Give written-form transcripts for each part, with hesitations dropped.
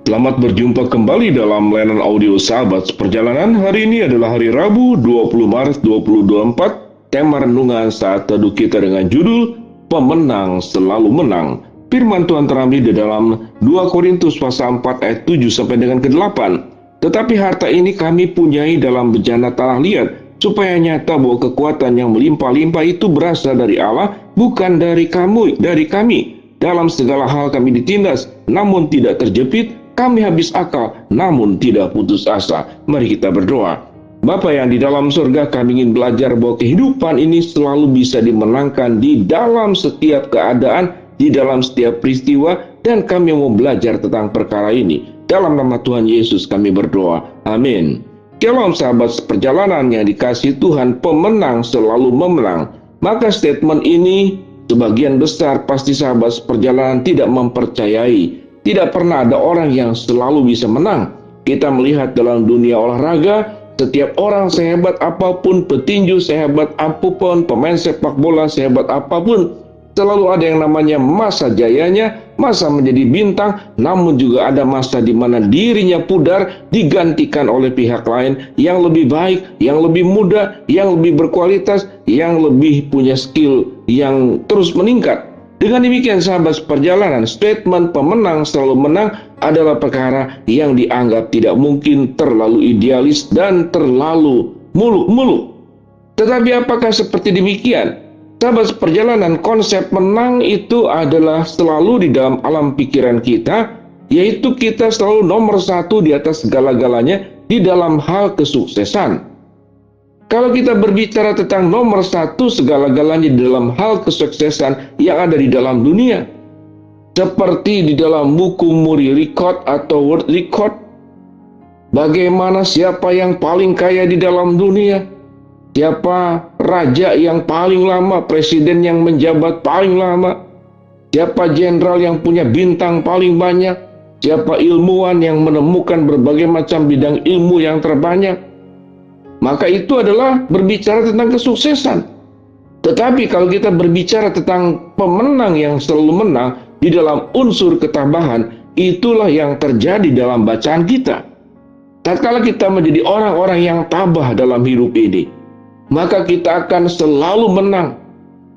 Selamat berjumpa kembali dalam layanan audio Sahabat Perjalanan. Hari ini adalah hari Rabu 20 Maret 2024. Tema renungan saat teduh kita dengan judul Pemenang Selalu Menang. Firman Tuhan terambil di dalam 2 Korintus pasal 4 ayat 7 sampai dengan ke-8. Tetapi harta ini kami punyai dalam bejana tanah liat, supaya nyata bahwa kekuatan yang melimpah-limpah itu berasal dari Allah, bukan dari kami. Dalam segala hal kami ditindas, namun tidak terjepit. Kami habis akal, namun tidak putus asa. Mari kita berdoa. Bapa yang di dalam surga, kami ingin belajar bahwa kehidupan ini selalu bisa dimenangkan di dalam setiap keadaan, di dalam setiap peristiwa, dan kami mau belajar tentang perkara ini. Dalam nama Tuhan Yesus kami berdoa. Amin. Shalom sahabat perjalanan yang dikasihi Tuhan, pemenang selalu memenang. Maka statement ini sebagian besar pasti sahabat perjalanan tidak mempercayai. Tidak pernah ada orang yang selalu bisa menang. Kita melihat dalam dunia olahraga, setiap orang sehebat apapun, petinju sehebat apapun, pemain sepak bola sehebat apapun, selalu ada yang namanya masa jayanya, masa menjadi bintang, namun juga ada masa di mana dirinya pudar, digantikan oleh pihak lain yang lebih baik, yang lebih muda, yang lebih berkualitas, yang lebih punya skill yang terus meningkat. Dengan demikian sahabat perjalanan, statement pemenang selalu menang adalah perkara yang dianggap tidak mungkin, terlalu idealis dan terlalu muluk-muluk. Tetapi apakah seperti demikian? Sahabat perjalanan, konsep menang itu adalah selalu di dalam alam pikiran kita, yaitu kita selalu nomor satu di atas segala-galanya di dalam hal kesuksesan. Kalau kita berbicara tentang nomor satu segala-galanya di dalam hal kesuksesan yang ada di dalam dunia, seperti di dalam buku Muri Record atau World Record, bagaimana siapa yang paling kaya di dalam dunia, siapa raja yang paling lama, presiden yang menjabat paling lama, siapa jenderal yang punya bintang paling banyak, siapa ilmuwan yang menemukan berbagai macam bidang ilmu yang terbanyak. Maka itu adalah berbicara tentang kesuksesan. Tetapi kalau kita berbicara tentang pemenang yang selalu menang di dalam unsur ketabahan, itulah yang terjadi dalam bacaan kita. Tatkala kita menjadi orang-orang yang tabah dalam hidup ini, maka kita akan selalu menang.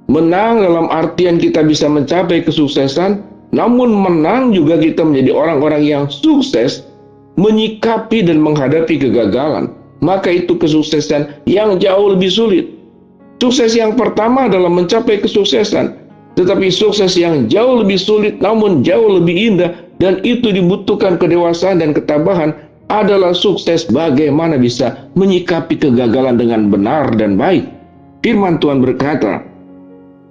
Menang dalam artian kita bisa mencapai kesuksesan, namun menang juga kita menjadi orang-orang yang sukses menyikapi dan menghadapi kegagalan. Maka itu kesuksesan yang jauh lebih sulit. Sukses yang pertama adalah mencapai kesuksesan, tetapi sukses yang jauh lebih sulit namun jauh lebih indah, dan itu dibutuhkan kedewasaan dan ketabahan, adalah sukses bagaimana bisa menyikapi kegagalan dengan benar dan baik. Firman Tuhan berkata,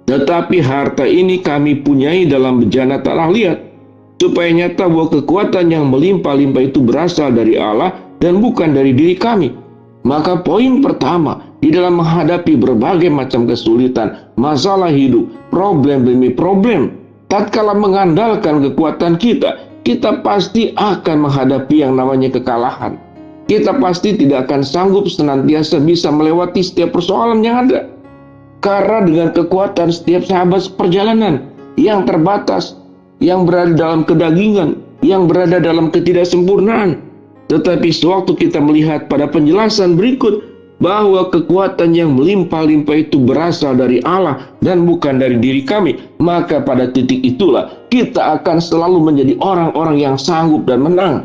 tetapi harta ini kami punyai dalam bejana tanah liat, supaya nyata bahwa kekuatan yang melimpah-limpah itu berasal dari Allah dan bukan dari diri kami. Maka poin pertama, di dalam menghadapi berbagai macam kesulitan, masalah hidup, problem demi problem, tatkala mengandalkan kekuatan kita, kita pasti akan menghadapi yang namanya kekalahan. Kita pasti tidak akan sanggup senantiasa bisa melewati setiap persoalan yang ada. Karena dengan kekuatan setiap sahabat perjalanan yang terbatas, yang berada dalam kedagingan, yang berada dalam ketidaksempurnaan. Tetapi sewaktu kita melihat pada penjelasan berikut bahwa kekuatan yang melimpah-limpah itu berasal dari Allah dan bukan dari diri kami, maka pada titik itulah kita akan selalu menjadi orang-orang yang sanggup dan menang.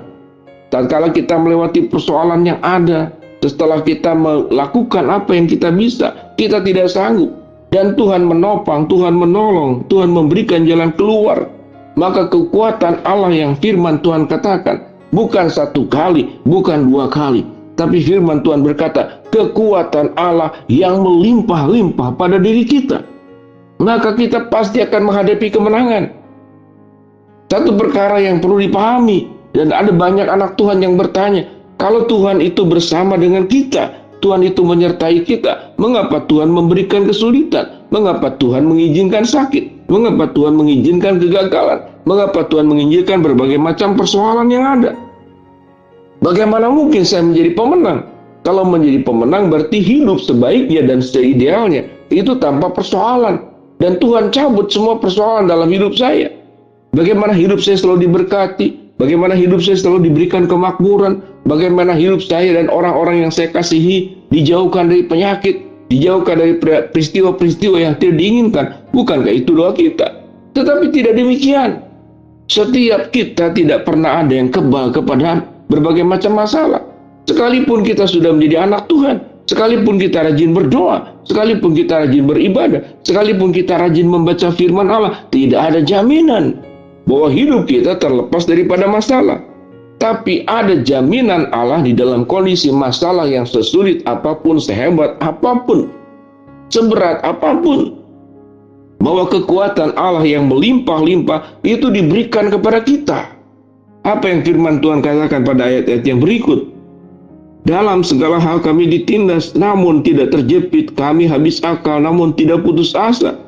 Tatkala kita melewati persoalan yang ada, setelah kita melakukan apa yang kita bisa, kita tidak sanggup, dan Tuhan menopang, Tuhan menolong, Tuhan memberikan jalan keluar, maka kekuatan Allah yang firman Tuhan katakan, bukan satu kali, bukan dua kali, tapi firman Tuhan berkata, kekuatan Allah yang melimpah-limpah pada diri kita. Maka kita pasti akan menghadapi kemenangan. Satu perkara yang perlu dipahami, dan ada banyak anak Tuhan yang bertanya, kalau Tuhan itu bersama dengan kita, Tuhan itu menyertai kita, mengapa Tuhan memberikan kesulitan? Mengapa Tuhan mengizinkan sakit? Mengapa Tuhan mengizinkan kegagalan? Mengapa Tuhan mengizinkan berbagai macam persoalan yang ada? Bagaimana mungkin saya menjadi pemenang? Kalau menjadi pemenang berarti hidup sebaiknya dan seidealnya, itu tanpa persoalan. Dan Tuhan cabut semua persoalan dalam hidup saya. Bagaimana hidup saya selalu diberkati, bagaimana hidup saya selalu diberikan kemakmuran, bagaimana hidup saya dan orang-orang yang saya kasihi dijauhkan dari penyakit, dijauhkan dari peristiwa-peristiwa yang tidak diinginkan. Bukankah itu doa kita? Tetapi tidak demikian. Setiap kita tidak pernah ada yang kebal kepada berbagai macam masalah. Sekalipun kita sudah menjadi anak Tuhan, sekalipun kita rajin berdoa, sekalipun kita rajin beribadah, sekalipun kita rajin membaca firman Allah, tidak ada jaminan bahwa hidup kita terlepas daripada masalah. Tapi ada jaminan Allah di dalam kondisi masalah yang sesulit apapun, sehebat apapun, seberat apapun, bahwa kekuatan Allah yang melimpah-limpah itu diberikan kepada kita. Apa yang firman Tuhan katakan pada ayat-ayat yang berikut? Dalam segala hal kami ditindas, namun tidak terjepit. Kami habis akal, namun tidak putus asa.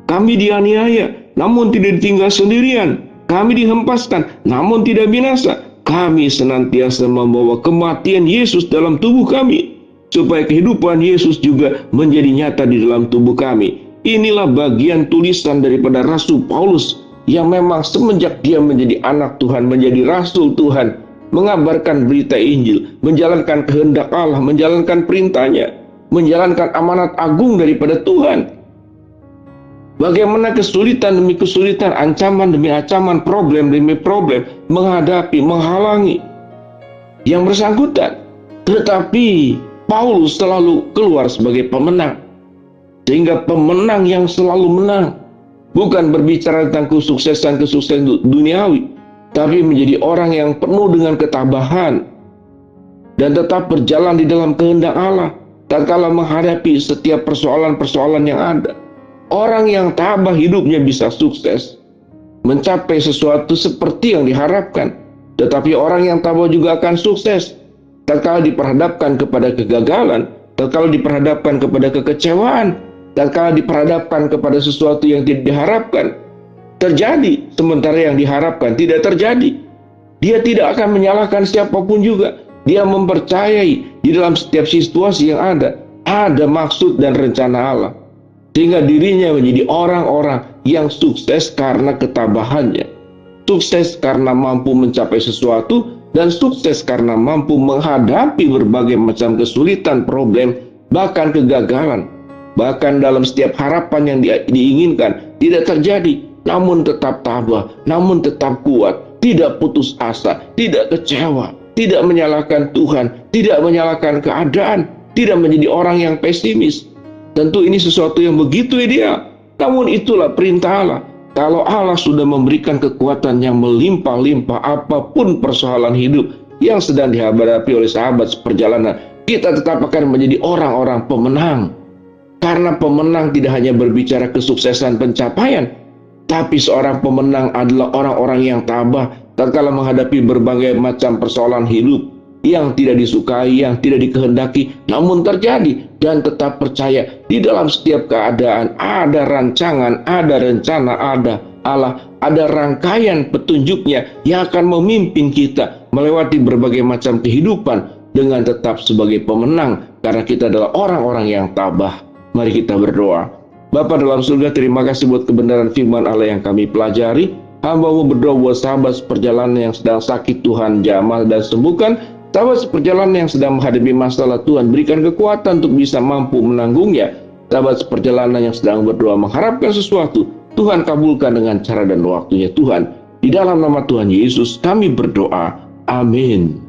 Kami dianiaya, namun tidak ditinggal sendirian. Kami dihempaskan, namun tidak binasa. Kami senantiasa membawa kematian Yesus dalam tubuh kami, supaya kehidupan Yesus juga menjadi nyata di dalam tubuh kami. Inilah bagian tulisan daripada Rasul Paulus, yang memang semenjak dia menjadi anak Tuhan, menjadi Rasul Tuhan, mengabarkan berita Injil, menjalankan kehendak Allah, menjalankan perintahnya, menjalankan amanat agung daripada Tuhan. Bagaimana kesulitan demi kesulitan, ancaman demi ancaman, problem demi problem menghadapi, menghalangi yang bersangkutan. Tetapi Paulus selalu keluar sebagai pemenang. Sehingga pemenang yang selalu menang. Bukan berbicara tentang kesuksesan duniawi, tapi menjadi orang yang penuh dengan ketabahan dan tetap berjalan di dalam kehendak Allah tatkala menghadapi setiap persoalan-persoalan yang ada. Orang yang tabah hidupnya bisa sukses, mencapai sesuatu seperti yang diharapkan. Tetapi orang yang tabah juga akan sukses tatkala diperhadapkan kepada kegagalan, tatkala diperhadapkan kepada kekecewaan, tatkala diperhadapkan kepada sesuatu yang tidak diharapkan. Terjadi, sementara yang diharapkan tidak terjadi. Dia tidak akan menyalahkan siapapun juga. Dia mempercayai di dalam setiap situasi yang ada maksud dan rencana Allah. Sehingga dirinya menjadi orang-orang yang sukses karena ketabahannya. Sukses karena mampu mencapai sesuatu, dan sukses karena mampu menghadapi berbagai macam kesulitan, problem, bahkan kegagalan. Bahkan dalam setiap harapan yang diinginkan tidak terjadi, namun tetap tabah, namun tetap kuat, tidak putus asa, tidak kecewa, tidak menyalahkan Tuhan, tidak menyalahkan keadaan, tidak menjadi orang yang pesimis. Tentu ini sesuatu yang begitu ideal. Namun itulah perintah Allah. Kalau Allah sudah memberikan kekuatan yang melimpah-limpah, apapun persoalan hidup yang sedang dihadapi oleh sahabat seperjalanan, kita tetap akan menjadi orang-orang pemenang. Karena pemenang tidak hanya berbicara kesuksesan pencapaian, tapi seorang pemenang adalah orang-orang yang tabah tatkala menghadapi berbagai macam persoalan hidup yang tidak disukai, yang tidak dikehendaki, namun terjadi, dan tetap percaya di dalam setiap keadaan ada rancangan, ada rencana, ada Allah, ada rangkaian petunjuknya yang akan memimpin kita melewati berbagai macam kehidupan dengan tetap sebagai pemenang, karena kita adalah orang-orang yang tabah. Mari kita berdoa. Bapa dalam surga, terima kasih buat kebenaran firman Allah yang kami pelajari. Hamba-Mu berdoa buat sahabat seperjalanan yang sedang sakit, Tuhan jamah dan sembuhkan. Sahabat seperjalanan yang sedang menghadapi masalah, Tuhan berikan kekuatan untuk bisa mampu menanggungnya. Sahabat seperjalanan yang sedang berdoa mengharapkan sesuatu, Tuhan kabulkan dengan cara dan waktunya Tuhan. Di dalam nama Tuhan Yesus kami berdoa. Amin.